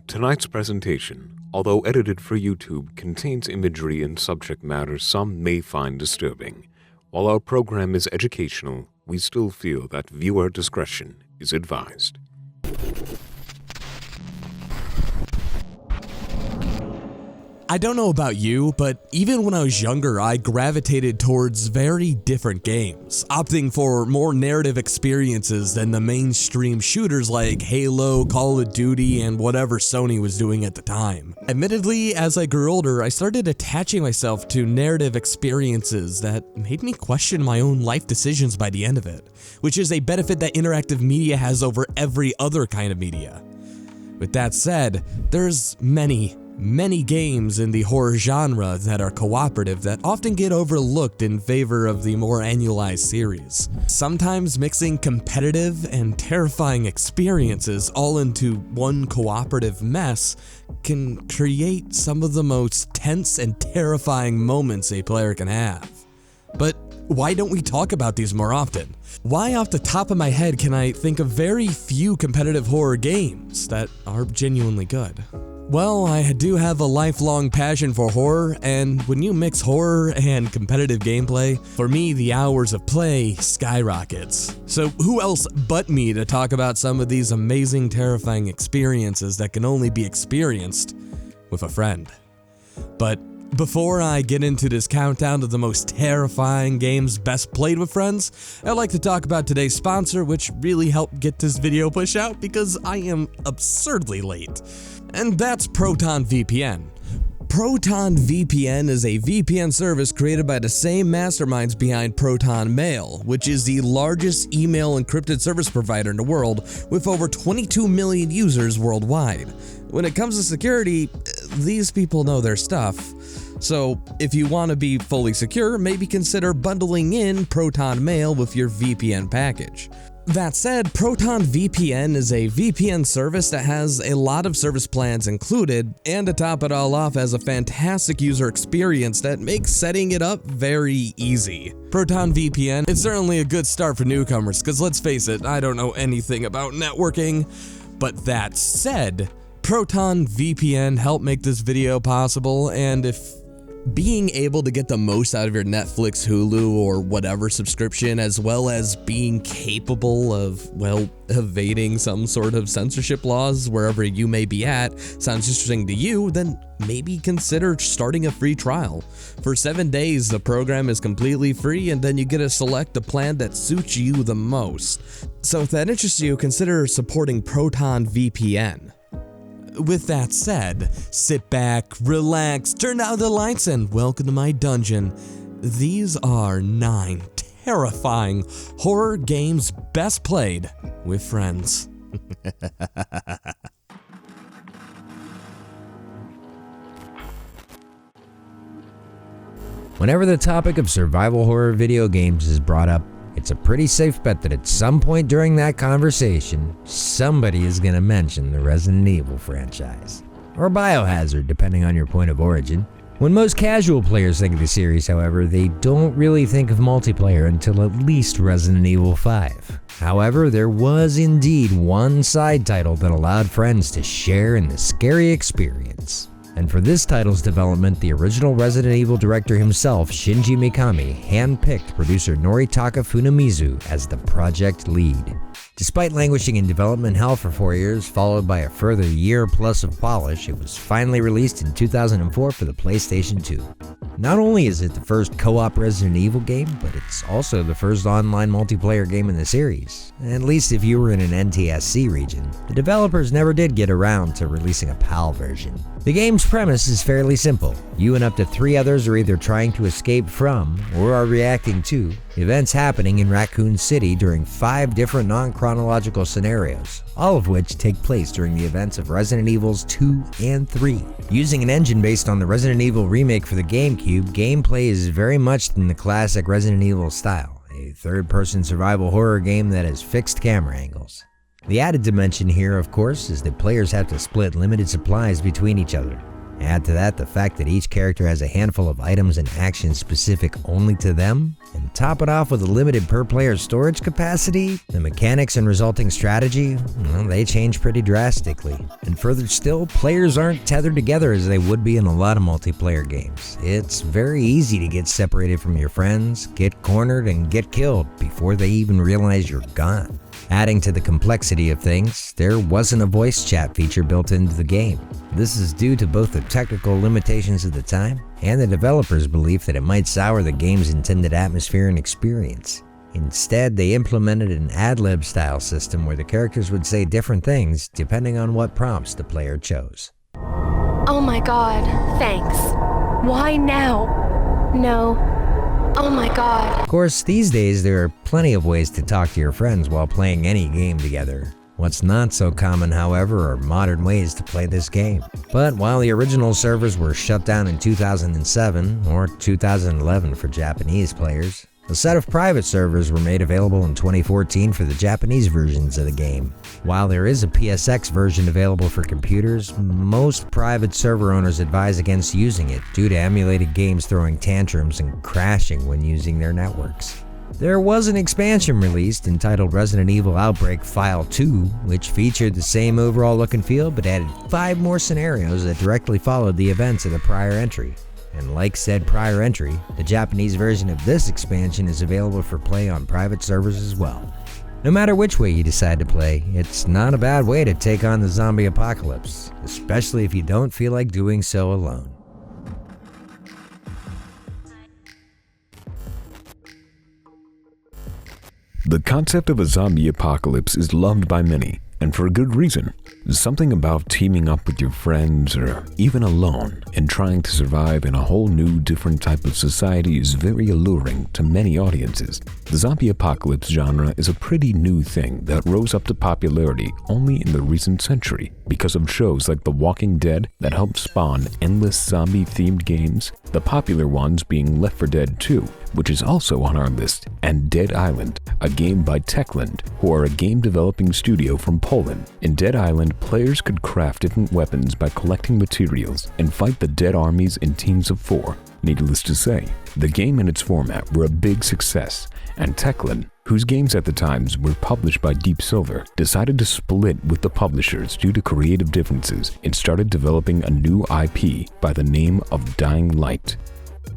Tonight's presentation, although edited for YouTube, contains imagery and subject matter some may find disturbing. While our program is educational, we still feel that viewer discretion is advised. I don't know about you, but even when I was younger, I gravitated towards very different games, opting for more narrative experiences than the mainstream shooters like Halo, Call of Duty, and whatever Sony was doing at the time. Admittedly, as I grew older, I started attaching myself to narrative experiences that made me question my own life decisions by the end of it, which is a benefit that interactive media has over every other kind of media. With that said, there's many games in the horror genre that are cooperative that often get overlooked in favor of the more annualized series. Sometimes mixing competitive and terrifying experiences all into one cooperative mess can create some of the most tense and terrifying moments a player can have. But why don't we talk about these more often? Why off the top of my head can I think of very few competitive horror games that are genuinely good? Well, I do have a lifelong passion for horror, and when you mix horror and competitive gameplay, for me the hours of play skyrockets. So who else but me to talk about some of these amazing, terrifying experiences that can only be experienced with a friend? But before I get into this countdown of the most terrifying games best played with friends, I'd like to talk about today's sponsor, which really helped get this video pushed out because I am absurdly late. And that's Proton VPN. Proton VPN is a VPN service created by the same masterminds behind Proton Mail, which is the largest email encrypted service provider in the world with over 22 million users worldwide. When it comes to security, these people know their stuff. So if you want to be fully secure, maybe consider bundling in Proton Mail with your VPN package. That said, Proton VPN is a VPN service that has a lot of service plans included, and to top it all off, has a fantastic user experience that makes setting it up very easy. Proton VPN is certainly a good start for newcomers, because let's face it, I don't know anything about networking. But that said, Proton VPN helped make this video possible, and if being able to get the most out of your Netflix, Hulu, or whatever subscription, as well as being capable of, well, evading some sort of censorship laws wherever you may be at, sounds interesting to you, then maybe consider starting a free trial. For 7 days, the program is completely free, and then you get to select the plan that suits you the most. So if that interests you, consider supporting Proton VPN. With that said, sit back, relax, turn down the lights, and welcome to my dungeon. These are 9 terrifying horror games best played with friends. Whenever the topic of survival horror video games is brought up, it's a pretty safe bet that at some point during that conversation, somebody is going to mention the Resident Evil franchise. Or Biohazard, depending on your point of origin. When most casual players think of the series, however, they don't really think of multiplayer until at least Resident Evil 5. However, there was indeed one side title that allowed friends to share in the scary experience. And for this title's development, the original Resident Evil director himself, Shinji Mikami, handpicked producer Noritaka Funamizu as the project lead. Despite languishing in development hell for 4 years, followed by a further year plus of polish, it was finally released in 2004 for the PlayStation 2. Not only is it the first co-op Resident Evil game, but it's also the first online multiplayer game in the series. At least if you were in an NTSC region. The developers never did get around to releasing a PAL version. The game's premise is fairly simple. You and up to 3 others are either trying to escape from, or are reacting to, events happening in Raccoon City during 5 different non-chronological scenarios, all of which take place during the events of Resident Evils 2 and 3. Using an engine based on the Resident Evil remake for the GameCube, gameplay is very much in the classic Resident Evil style, a third-person survival horror game that has fixed camera angles. The added dimension here, of course, is that players have to split limited supplies between each other. Add to that the fact that each character has a handful of items and actions specific only to them, and top it off with a limited per-player storage capacity, the mechanics and resulting strategy, well, they change pretty drastically. And further still, players aren't tethered together as they would be in a lot of multiplayer games. It's very easy to get separated from your friends, get cornered, and get killed before they even realize you're gone. Adding to the complexity of things, there wasn't a voice chat feature built into the game. This is due to both the technical limitations of the time and the developers' belief that it might sour the game's intended atmosphere and experience. Instead, they implemented an ad-lib style system where the characters would say different things depending on what prompts the player chose. Oh my god, thanks. Why now? No. Oh my god. Of course, these days there are plenty of ways to talk to your friends while playing any game together. What's not so common, however, are modern ways to play this game. But while the original servers were shut down in 2007, or 2011 for Japanese players, a set of private servers were made available in 2014 for the Japanese versions of the game. While there is a PSX version available for computers, most private server owners advise against using it due to emulated games throwing tantrums and crashing when using their networks. There was an expansion released entitled Resident Evil Outbreak File 2, which featured the same overall look and feel but added 5 more scenarios that directly followed the events of the prior entry. And like said prior entry, the Japanese version of this expansion is available for play on private servers as well. No matter which way you decide to play, it's not a bad way to take on the zombie apocalypse, especially if you don't feel like doing so alone. The concept of a zombie apocalypse is loved by many, and for a good reason. Something about teaming up with your friends or even alone and trying to survive in a whole new different type of society is very alluring to many audiences. The zombie apocalypse genre is a pretty new thing that rose up to popularity only in the recent century because of shows like The Walking Dead that helped spawn endless zombie-themed games, the popular ones being Left 4 Dead 2, which is also on our list, and Dead Island, a game by Techland, who are a game developing studio from Poland. In Dead Island, players could craft different weapons by collecting materials and fight the dead armies in teams of 4. Needless to say, the game and its format were a big success, and Techland, whose games at the times were published by Deep Silver, decided to split with the publishers due to creative differences and started developing a new IP by the name of Dying Light.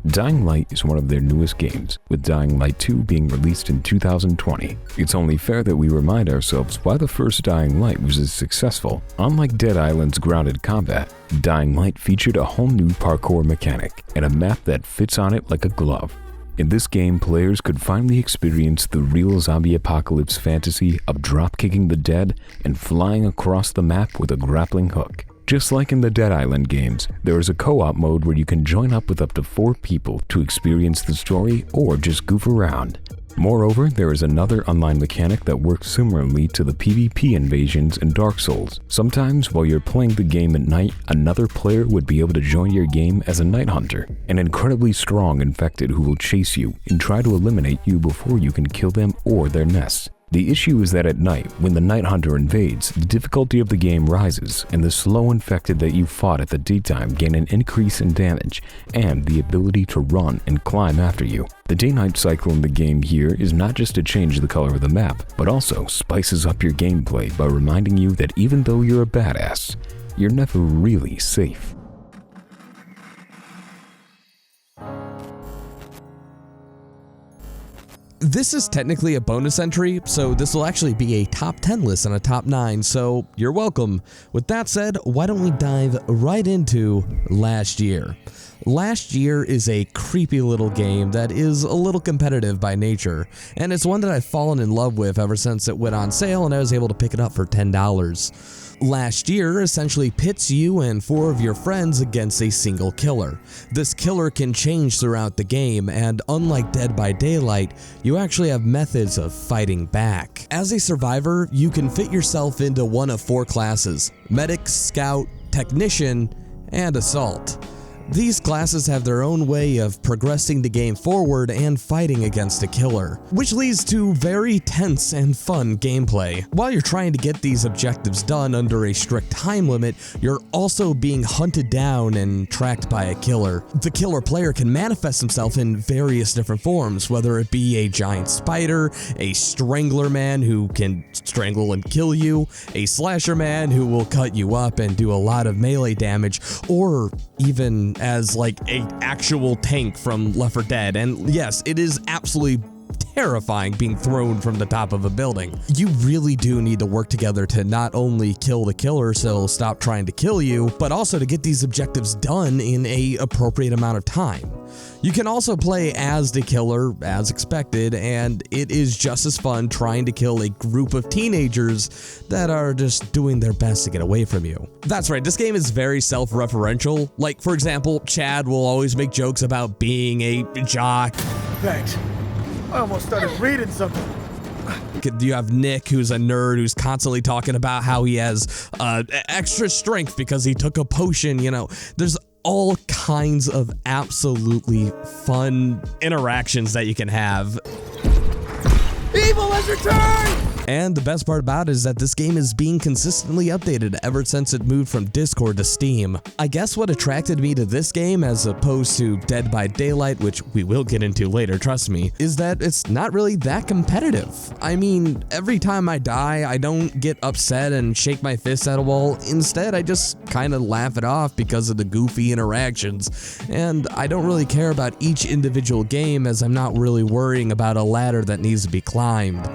Dying Light is one of their newest games, with Dying Light 2 being released in 2020. It's only fair that we remind ourselves why the first Dying Light was as successful. Unlike Dead Island's grounded combat, Dying Light featured a whole new parkour mechanic and a map that fits on it like a glove. In this game, players could finally experience the real zombie apocalypse fantasy of drop-kicking the dead and flying across the map with a grappling hook. Just like in the Dead Island games, there is a co-op mode where you can join up with up to 4 people to experience the story or just goof around. Moreover, there is another online mechanic that works similarly to the PvP invasions in Dark Souls. Sometimes, while you're playing the game at night, another player would be able to join your game as a night hunter, an incredibly strong infected who will chase you and try to eliminate you before you can kill them or their nests. The issue is that at night, when the Night Hunter invades, the difficulty of the game rises, and the slow infected that you fought at the daytime gain an increase in damage and the ability to run and climb after you. The day-night cycle in the game here is not just to change the color of the map, but also spices up your gameplay by reminding you that even though you're a badass, you're never really safe. This is technically a bonus entry, so this will actually be a top 10 list and a top 9, so you're welcome. With that said, why don't we dive right into Last Year. Last Year is a creepy little game that is a little competitive by nature, and it's one that I've fallen in love with ever since it went on sale and I was able to pick it up for $10. Last Year essentially pits you and 4 of your friends against a single killer. This killer can change throughout the game, and unlike Dead by Daylight, you actually have methods of fighting back. As a survivor, you can fit yourself into one of 4 classes: Medic, Scout, Technician, and Assault. These classes have their own way of progressing the game forward and fighting against a killer, which leads to very tense and fun gameplay. While you're trying to get these objectives done under a strict time limit, you're also being hunted down and tracked by a killer. The killer player can manifest himself in various different forms, whether it be a giant spider, a strangler man who can strangle and kill you, a slasher man who will cut you up and do a lot of melee damage, or even as like a actual tank from Left 4 Dead. And yes, it is absolutely terrifying being thrown from the top of a building. You really do need to work together to not only kill the killer so he'll stop trying to kill you, but also to get these objectives done in an appropriate amount of time. You can also play as the killer, as expected, and it is just as fun trying to kill a group of teenagers that are just doing their best to get away from you. That's right, this game is very self-referential. Like, for example, Chad will always make jokes about being a jock. Thanks. I almost started reading something. You have Nick, who's a nerd, who's constantly talking about how he has extra strength because he took a potion, you know. There's all kinds of absolutely fun interactions that you can have. Evil has returned! And the best part about it is that this game is being consistently updated ever since it moved from Discord to Steam. I guess what attracted me to this game as opposed to Dead by Daylight, which we will get into later, trust me, is that it's not really that competitive. I mean, every time I die, I don't get upset and shake my fist at a wall. Instead, I just kind of laugh it off because of the goofy interactions. And I don't really care about each individual game as I'm not really worrying about a ladder that needs to be climbed.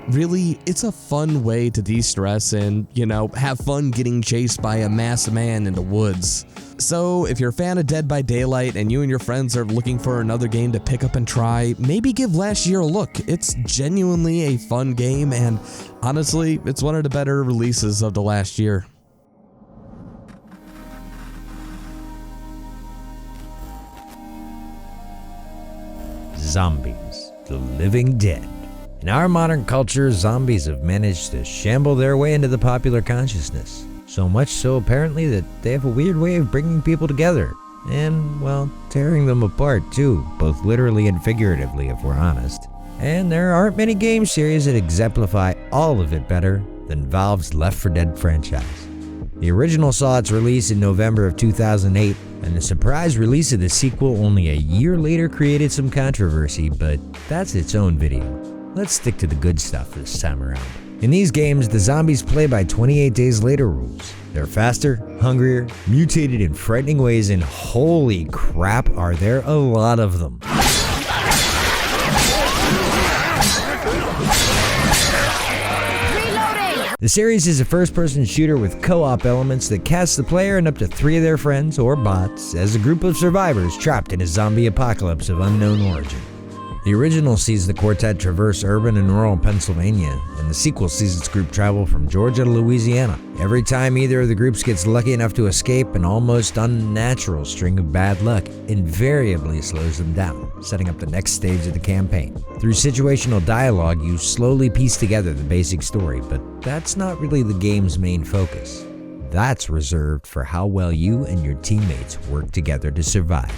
Really, it's a fun way to de-stress and, you know, have fun getting chased by a masked man in the woods. So if you're a fan of Dead by Daylight and you and your friends are looking for another game to pick up and try, maybe give Last Year a look. It's genuinely a fun game, and honestly, it's one of the better releases of the last year. Zombies, the living dead. In our modern culture, zombies have managed to shamble their way into the popular consciousness. So much so, apparently, that they have a weird way of bringing people together. And, well, tearing them apart, too, both literally and figuratively, if we're honest. And there aren't many game series that exemplify all of it better than Valve's Left 4 Dead franchise. The original saw its release in November of 2008, and the surprise release of the sequel only a year later created some controversy, but that's its own video. Let's stick to the good stuff this time around. In these games, the zombies play by 28 Days Later rules. They're faster, hungrier, mutated in frightening ways, and holy crap, are there a lot of them. The series is a first-person shooter with co-op elements that casts the player and up to 3 of their friends, or bots, as a group of survivors trapped in a zombie apocalypse of unknown origin. The original sees the quartet traverse urban and rural Pennsylvania, and the sequel sees its group travel from Georgia to Louisiana. Every time either of the groups gets lucky enough to escape, an almost unnatural string of bad luck invariably slows them down, setting up the next stage of the campaign. Through situational dialogue, you slowly piece together the basic story, but that's not really the game's main focus. That's reserved for how well you and your teammates work together to survive.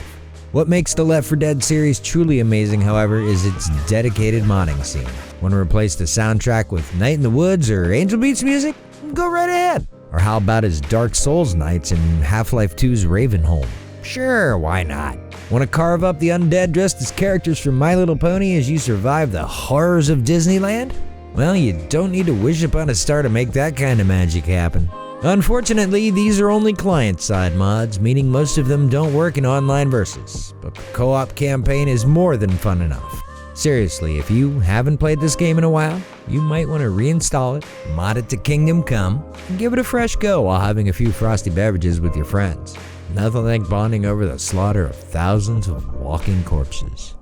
What makes the Left 4 Dead series truly amazing, however, is its dedicated modding scene. Want to replace the soundtrack with Night in the Woods or Angel Beats music? Go right ahead. Or how about his Dark Souls nights in Half-Life 2's Ravenholm? Sure, why not? Want to carve up the undead dressed as characters from My Little Pony as you survive the horrors of Disneyland? Well, you don't need to wish upon a star to make that kind of magic happen. Unfortunately, these are only client-side mods, meaning most of them don't work in online versus, but the co-op campaign is more than fun enough. Seriously, if you haven't played this game in a while, you might want to reinstall it, mod it to Kingdom Come, and give it a fresh go while having a few frosty beverages with your friends. Nothing like bonding over the slaughter of thousands of walking corpses.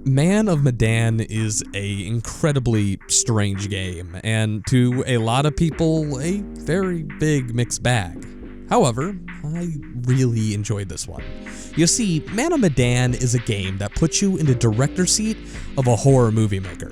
Man of Medan is a incredibly strange game, and to a lot of people, a very big mixed bag. However, I really enjoyed this one. You see, Man of Medan is a game that puts you in the director's seat of a horror movie maker.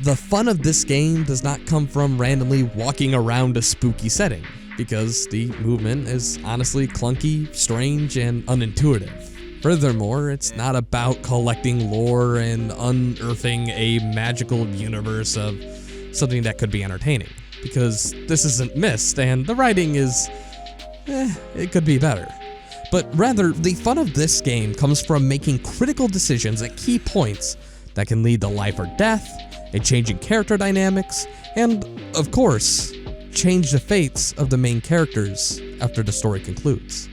the fun of this game does not come from randomly walking around a spooky setting, because the movement is honestly clunky, strange, and unintuitive. Furthermore, it's not about collecting lore and unearthing a magical universe of something that could be entertaining, because this isn't Myst, and the writing is, it could be better. But rather, the fun of this game comes from making critical decisions at key points that can lead to life or death, and changing character dynamics, and, of course, change the fates of the main characters after the story concludes.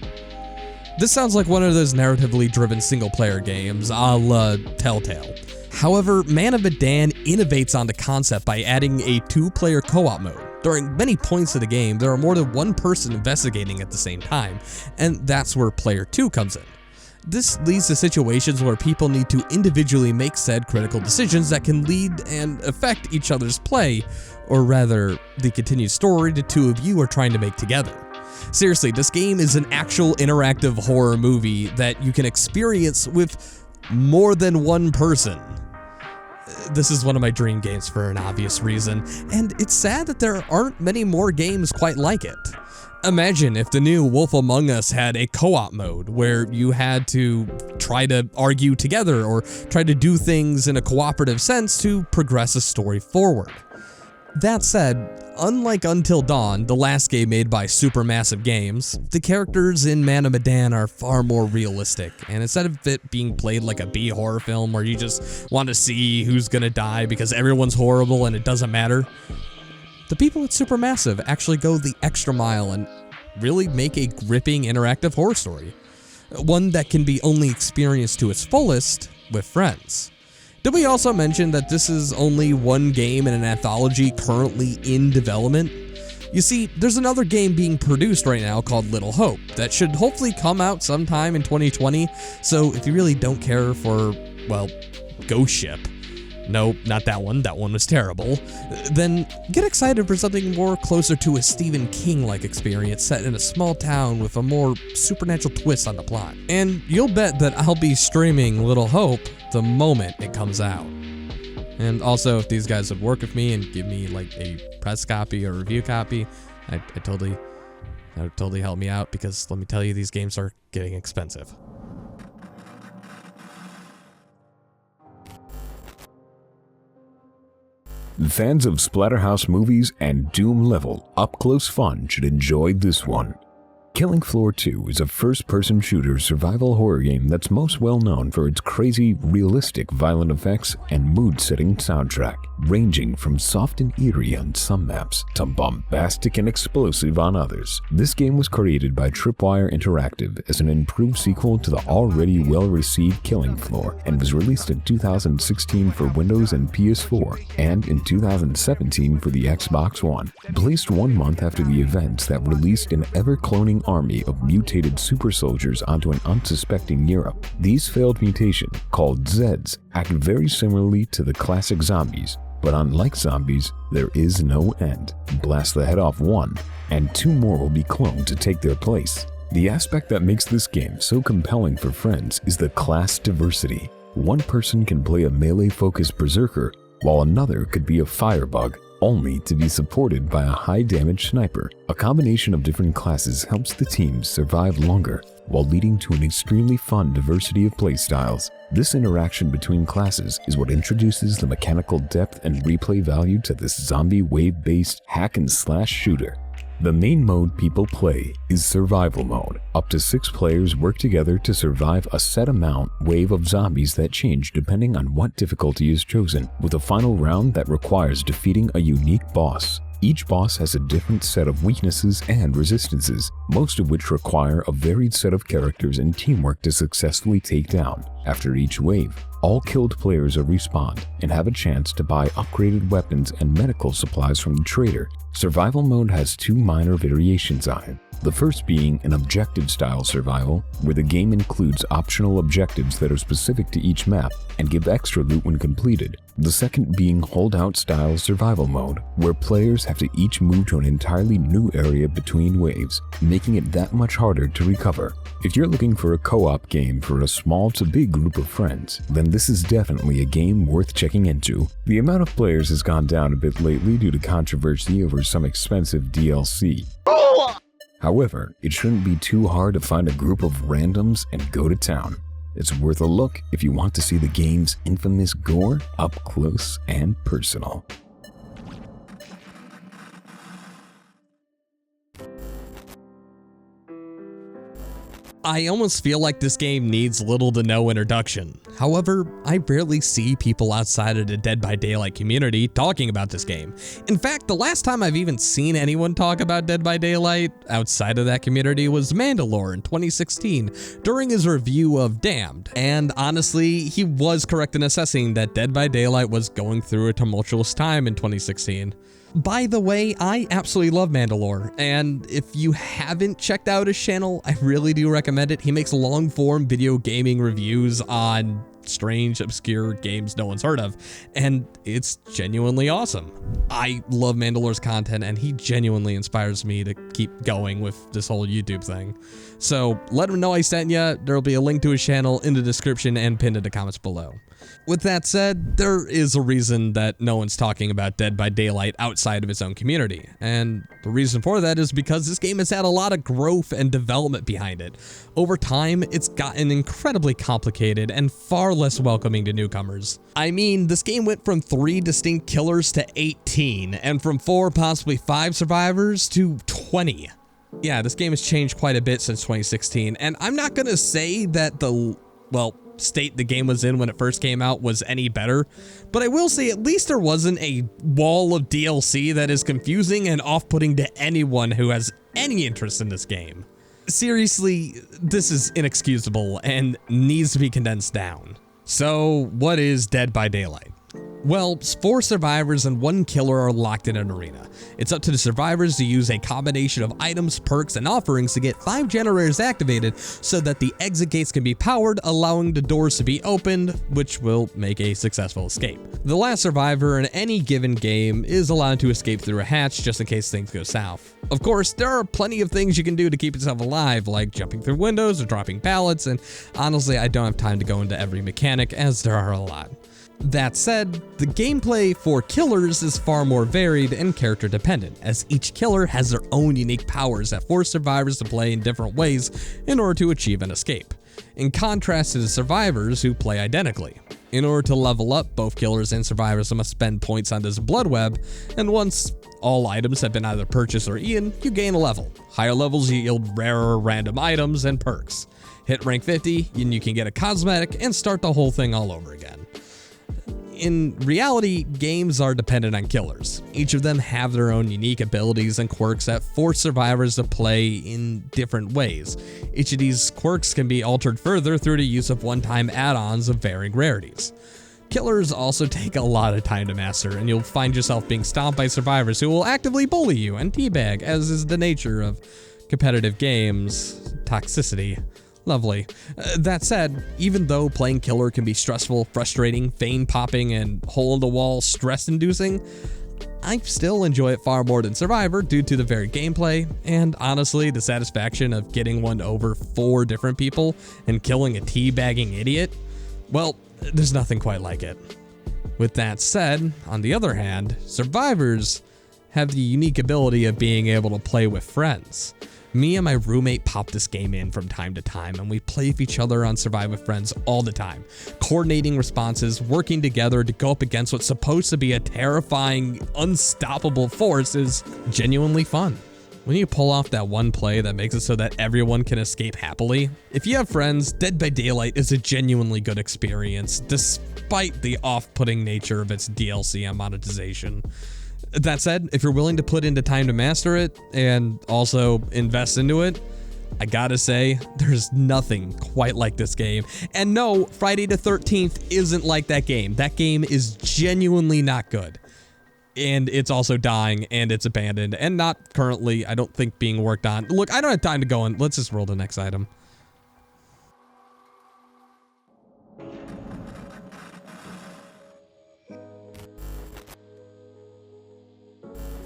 This sounds like one of those narratively driven single-player games, a la Telltale. However, Man of Medan innovates on the concept by adding a 2-player co-op mode. During many points of the game, there are more than one person investigating at the same time, and that's where Player 2 comes in. This leads to situations where people need to individually make said critical decisions that can lead and affect each other's play, or rather, the continued story the two of you are trying to make together. Seriously, this game is an actual interactive horror movie that you can experience with more than one person. This is one of my dream games for an obvious reason, and it's sad that there aren't many more games quite like it. Imagine if the new Wolf Among Us had a co-op mode where you had to try to argue together or try to do things in a cooperative sense to progress a story forward. That said, unlike Until Dawn, the last game made by Supermassive Games, the characters in Man of Medan are far more realistic, and instead of it being played like a B horror film where you just want to see who's gonna die because everyone's horrible and it doesn't matter, the people at Supermassive actually go the extra mile and really make a gripping interactive horror story. One that can be only experienced to its fullest with friends. Did we also mention that this is only one game in an anthology currently in development? You see, there's another game being produced right now called Little Hope that should hopefully come out sometime in 2020, so if you really don't care for, well, Ghost Ship, no, not that one was terrible, then get excited for something more closer to a Stephen King-like experience set in a small town with a more supernatural twist on the plot. And you'll bet that I'll be streaming Little Hope the moment it comes out. And also, if these guys would work with me and give me like a press copy or review copy, that would totally help me out, because let me tell you, these games are getting expensive. Fans of Splatterhouse movies and Doom level up-close fun should enjoy this one. Killing Floor 2 is a first-person shooter survival horror game that's most well known for its crazy, realistic violent effects and mood-setting soundtrack, ranging from soft and eerie on some maps to bombastic and explosive on others. This game was created by Tripwire Interactive as an improved sequel to the already well-received Killing Floor, and was released in 2016 for Windows and PS4, and in 2017 for the Xbox One. Placed 1 month after the events that released an ever-cloning army of mutated super soldiers onto an unsuspecting Europe. These failed mutation, called Zeds, act very similarly to the classic zombies, but unlike zombies, there is no end. Blast the head off one, and 2 more will be cloned to take their place. The aspect that makes this game so compelling for friends is the class diversity. One person can play a melee-focused berserker, while another could be a firebug, only to be supported by a high-damage sniper. A combination of different classes helps the teams survive longer, while leading to an extremely fun diversity of playstyles. This interaction between classes is what introduces the mechanical depth and replay value to this zombie wave-based hack-and-slash shooter. The main mode people play is Survival Mode. Up to 6 players work together to survive a set amount wave of zombies that change depending on what difficulty is chosen, with a final round that requires defeating a unique boss. Each boss has a different set of weaknesses and resistances, most of which require a varied set of characters and teamwork to successfully take down. After each wave, all killed players are respawned and have a chance to buy upgraded weapons and medical supplies from the trader. Survival mode has 2 minor variations on it. The first being an objective-style survival, where the game includes optional objectives that are specific to each map and give extra loot when completed. The second being holdout-style survival mode, where players have to each move to an entirely new area between waves, making it that much harder to recover. If you're looking for a co-op game for a small to big group of friends, then this is definitely a game worth checking into. The amount of players has gone down a bit lately due to controversy over some expensive DLC. However, it shouldn't be too hard to find a group of randoms and go to town. It's worth a look if you want to see the game's infamous gore up close and personal. I almost feel like this game needs little to no introduction. However, I rarely see people outside of the Dead by Daylight community talking about this game. In fact, the last time I've even seen anyone talk about Dead by Daylight outside of that community was Mandalore in 2016 during his review of Damned. And honestly, he was correct in assessing that Dead by Daylight was going through a tumultuous time in 2016. By the way, I absolutely love Mandalore, and if you haven't checked out his channel, I really do recommend it. He makes long-form video gaming reviews on strange, obscure games no one's heard of, and it's genuinely awesome. I love Mandalore's content, and he genuinely inspires me to keep going with this whole YouTube thing. So let him know I sent ya. There'll be a link to his channel in the description and pinned in the comments below. With that said, there is a reason that no one's talking about Dead by Daylight outside of its own community, and the reason for that is because this game has had a lot of growth and development behind it. Over time, it's gotten incredibly complicated and far less welcoming to newcomers. I mean, this game went from 3 distinct killers to 18, and from 4, possibly 5 survivors to 20. Yeah, this game has changed quite a bit since 2016, and I'm not gonna say that the, well, state the game was in when it first came out was any better, but I will say at least there wasn't a wall of DLC that is confusing and off-putting to anyone who has any interest in this game. Seriously, this is inexcusable and needs to be condensed down. So, what is Dead by Daylight? Well, 4 survivors and 1 killer are locked in an arena. It's up to the survivors to use a combination of items, perks, and offerings to get 5 generators activated so that the exit gates can be powered, allowing the doors to be opened, which will make a successful escape. The last survivor in any given game is allowed to escape through a hatch just in case things go south. Of course, there are plenty of things you can do to keep yourself alive, like jumping through windows or dropping pallets, and honestly, I don't have time to go into every mechanic as there are a lot. That said, the gameplay for killers is far more varied and character dependent, as each killer has their own unique powers that force survivors to play in different ways in order to achieve an escape, in contrast to the survivors who play identically. In order to level up, both killers and survivors must spend points on this blood web, and once all items have been either purchased or eaten, you gain a level. Higher levels yield rarer random items and perks. Hit rank 50 and you can get a cosmetic and start the whole thing all over again. In reality, games are dependent on killers. Each of them have their own unique abilities and quirks that force survivors to play in different ways. Each of these quirks can be altered further through the use of one-time add-ons of varying rarities. Killers also take a lot of time to master, and you'll find yourself being stomped by survivors who will actively bully you and teabag, as is the nature of competitive games. Toxicity. Lovely. That said, even though playing killer can be stressful, frustrating, vein popping, and hole-in-the-wall stress-inducing, I still enjoy it far more than Survivor due to the varied gameplay, and honestly, the satisfaction of getting one over 4 different people and killing a teabagging idiot. Well, there's nothing quite like it. With that said, on the other hand, survivors have the unique ability of being able to play with friends. Me and my roommate pop this game in from time to time, and we play with each other on Survive with Friends all the time, coordinating responses, working together to go up against what's supposed to be a terrifying, unstoppable force is genuinely fun. When you pull off that one play that makes it so that everyone can escape happily, if you have friends, Dead by Daylight is a genuinely good experience, despite the off-putting nature of its DLC and monetization. That said, if you're willing to put in the time to master it and also invest into it, I gotta say, there's nothing quite like this game. And no, Friday the 13th isn't like that game. That game is genuinely not good. and it's also dying, and it's abandoned, and not currently, I don't think, being worked on. Look, I don't have time to go on. Let's just roll the next item.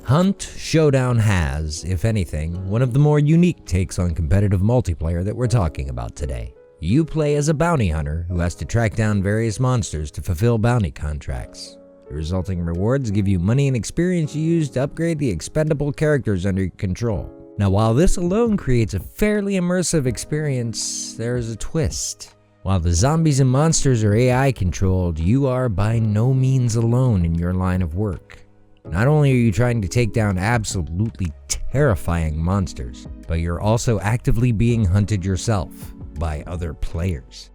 Hunt Showdown has, if anything, one of the more unique takes on competitive multiplayer that we're talking about today. You play as a bounty hunter who has to track down various monsters to fulfill bounty contracts. The resulting rewards give you money and experience you use to upgrade the expendable characters under your control. Now, while this alone creates a fairly immersive experience, there is a twist. While the zombies and monsters are AI controlled, you are by no means alone in your line of work. Not only are you trying to take down absolutely terrifying monsters, but you're also actively being hunted yourself by other players.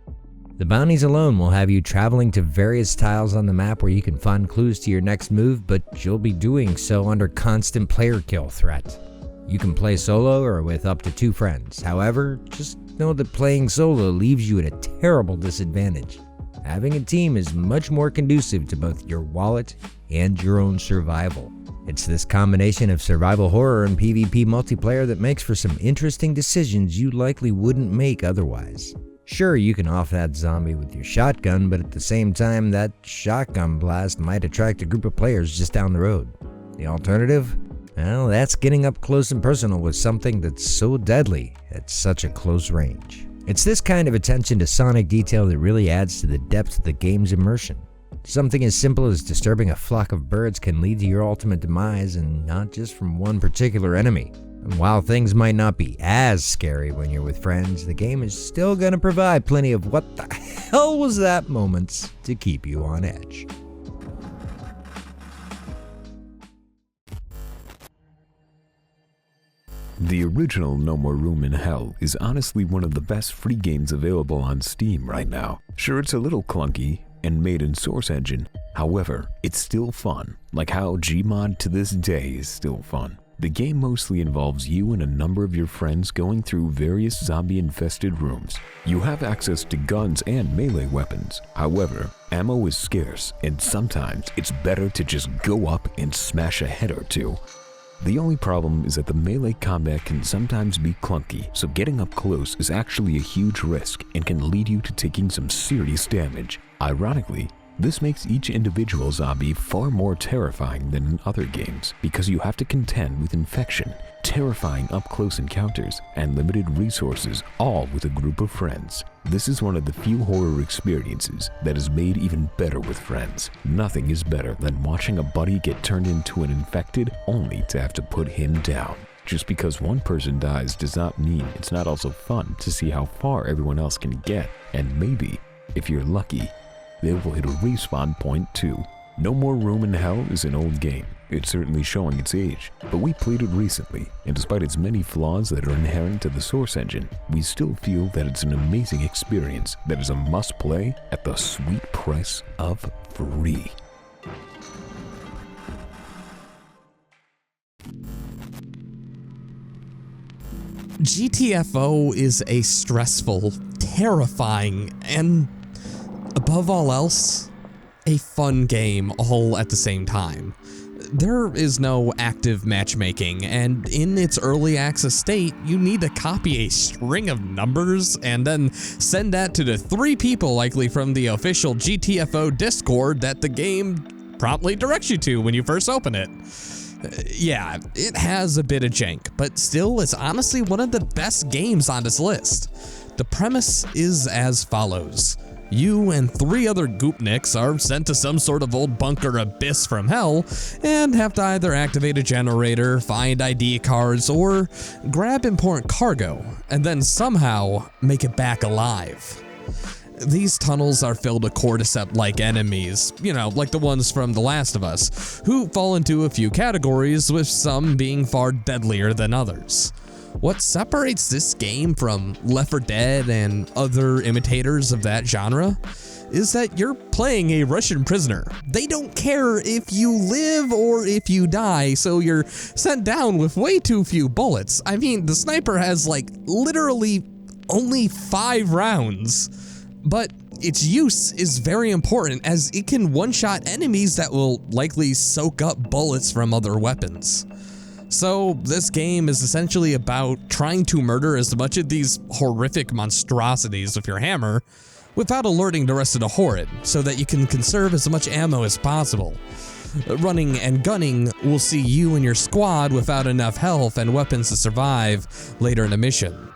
The bounties alone will have you traveling to various tiles on the map where you can find clues to your next move, but you'll be doing so under constant player kill threat. You can play solo or with up to 2 friends. However, just know that playing solo leaves you at a terrible disadvantage. Having a team is much more conducive to both your wallet and your own survival. It's this combination of survival horror and PvP multiplayer that makes for some interesting decisions you likely wouldn't make otherwise. Sure, you can off that zombie with your shotgun, but at the same time, that shotgun blast might attract a group of players just down the road. The alternative? Well, that's getting up close and personal with something that's so deadly at such a close range. It's this kind of attention to sonic detail that really adds to the depth of the game's immersion. Something as simple as disturbing a flock of birds can lead to your ultimate demise, and not just from one particular enemy. And while things might not be as scary when you're with friends, the game is still gonna provide plenty of what the hell was that moments to keep you on edge. The original No More Room in Hell is honestly one of the best free games available on Steam right now. Sure, it's a little clunky and made in Source Engine, however, it's still fun, like how Gmod to this day is still fun. The game mostly involves you and a number of your friends going through various zombie-infested rooms. You have access to guns and melee weapons, however, ammo is scarce, and sometimes it's better to just go up and smash a head or two. The only problem is that the melee combat can sometimes be clunky, so getting up close is actually a huge risk and can lead you to taking some serious damage. Ironically, this makes each individual zombie far more terrifying than in other games because you have to contend with infection, terrifying up-close encounters, and limited resources, all with a group of friends. This is one of the few horror experiences that is made even better with friends. Nothing is better than watching a buddy get turned into an infected only to have to put him down. Just because one person dies does not mean it's not also fun to see how far everyone else can get, and maybe, if you're lucky, they will hit a respawn point too. No More Room in Hell is an old game. It's certainly showing its age, but we played it recently, and despite its many flaws that are inherent to the Source Engine, we still feel that it's an amazing experience that is a must-play at the sweet price of free. GTFO is a stressful, terrifying, and above all else, a fun game all at the same time. There is no active matchmaking, and in its early access state, you need to copy a string of numbers and then send that to the 3 people likely from the official GTFO Discord that the game promptly directs you to when you first open it. Yeah, it has a bit of jank, but still it's honestly one of the best games on this list. The premise is as follows. You and 3 other goopniks are sent to some sort of old bunker abyss from hell and have to either activate a generator, find ID cards, or grab important cargo, and then somehow make it back alive. These tunnels are filled with cordyceps-like enemies, like the ones from The Last of Us, who fall into a few categories, with some being far deadlier than others. What separates this game from Left 4 Dead and other imitators of that genre is that you're playing a Russian prisoner. They don't care if you live or if you die, so you're sent down with way too few bullets. I mean, the sniper has literally only 5 rounds. But its use is very important as it can one-shot enemies that will likely soak up bullets from other weapons. So this game is essentially about trying to murder as much of these horrific monstrosities with your hammer without alerting the rest of the horde, so that you can conserve as much ammo as possible. Running and gunning will see you and your squad without enough health and weapons to survive later in the mission.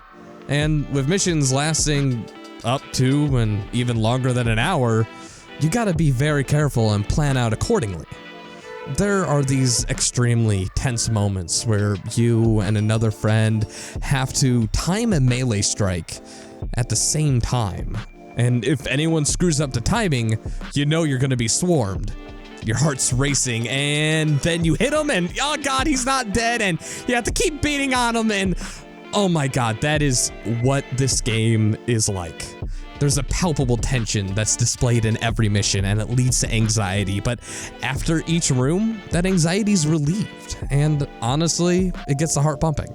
And with missions lasting up to and even longer than an hour, you gotta be very careful and plan out accordingly. There are these extremely tense moments where you and another friend have to time a melee strike at the same time. And if anyone screws up the timing, you know you're gonna be swarmed. Your heart's racing, and then you hit him, and oh god, he's not dead, and you have to keep beating on him, and oh my god, that is what this game is like. There's a palpable tension that's displayed in every mission, and it leads to anxiety, but after each room, that anxiety's relieved, and honestly, it gets the heart pumping.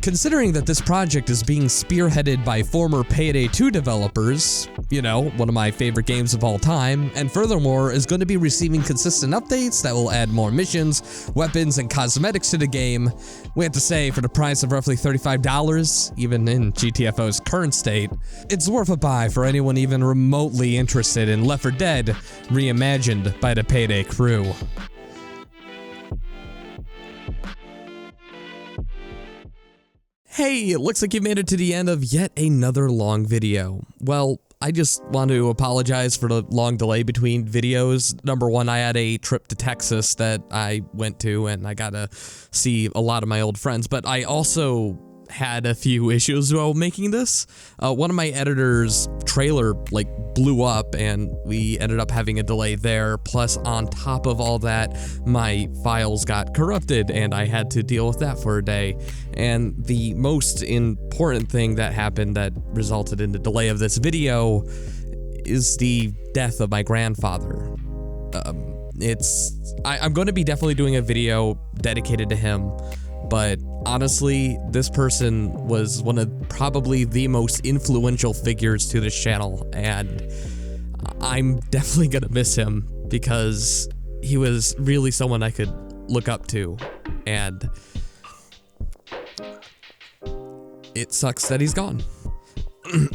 Considering that this project is being spearheaded by former Payday 2 developers, you know, one of my favorite games of all time, and furthermore is going to be receiving consistent updates that will add more missions, weapons, and cosmetics to the game, we have to say for the price of roughly $35, even in GTFO's current state, it's worth a buy for anyone even remotely interested in Left 4 Dead reimagined by the Payday crew. Hey, it looks like you made it to the end of yet another long video. Well, I just want to apologize for the long delay between videos. Number one, I had a trip to Texas that I went to and I got to see a lot of my old friends, but I also had a few issues while making this. One of my editors' trailer blew up and we ended up having a delay there. Plus, on top of all that, my files got corrupted and I had to deal with that for a day. And the most important thing that happened that resulted in the delay of this video is the death of my grandfather. I'm going to be definitely doing a video dedicated to him, but honestly, this person was one of probably the most influential figures to this channel, and I'm definitely gonna miss him because he was really someone I could look up to, and it sucks that he's gone.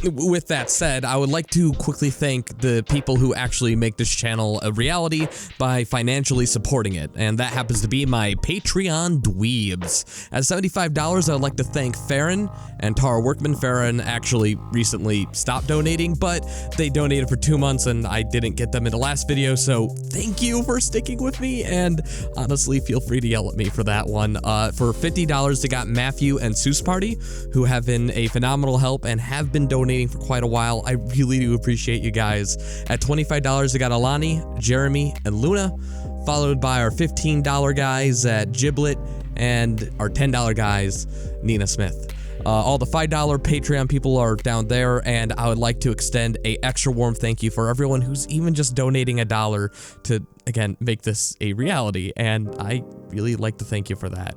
With that said, I would like to quickly thank the people who actually make this channel a reality by financially supporting it, and that happens to be my Patreon dweebs. At $75, I would like to thank Farron and Tara Workman. Farron actually recently stopped donating, but they donated for 2 months and I didn't get them in the last video, so thank you for sticking with me, and honestly, feel free to yell at me for that one. For $50, they got Matthew and Seuss Party, who have been a phenomenal help and have been donating for quite a while. I really do appreciate you guys. At $25, we got Alani, Jeremy, and Luna, followed by our $15 guys at Giblet and our $10 guys, Nina Smith. All the $5 Patreon people are down there, and I would like to extend a extra warm thank you for everyone who's even just donating $1 to, again, make this a reality, and I really like to thank you for that.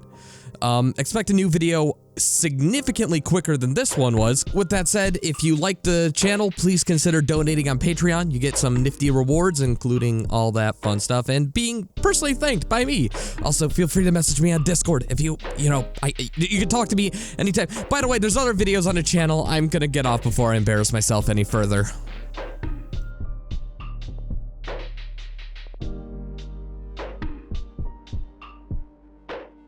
Expect a new video significantly quicker than this one was. With that said, if you like the channel, please consider donating on Patreon. You get some nifty rewards, including all that fun stuff and being personally thanked by me. Also, feel free to message me on Discord if you can talk to me anytime. By the way, there's other videos on the channel. I'm gonna get off before I embarrass myself any further.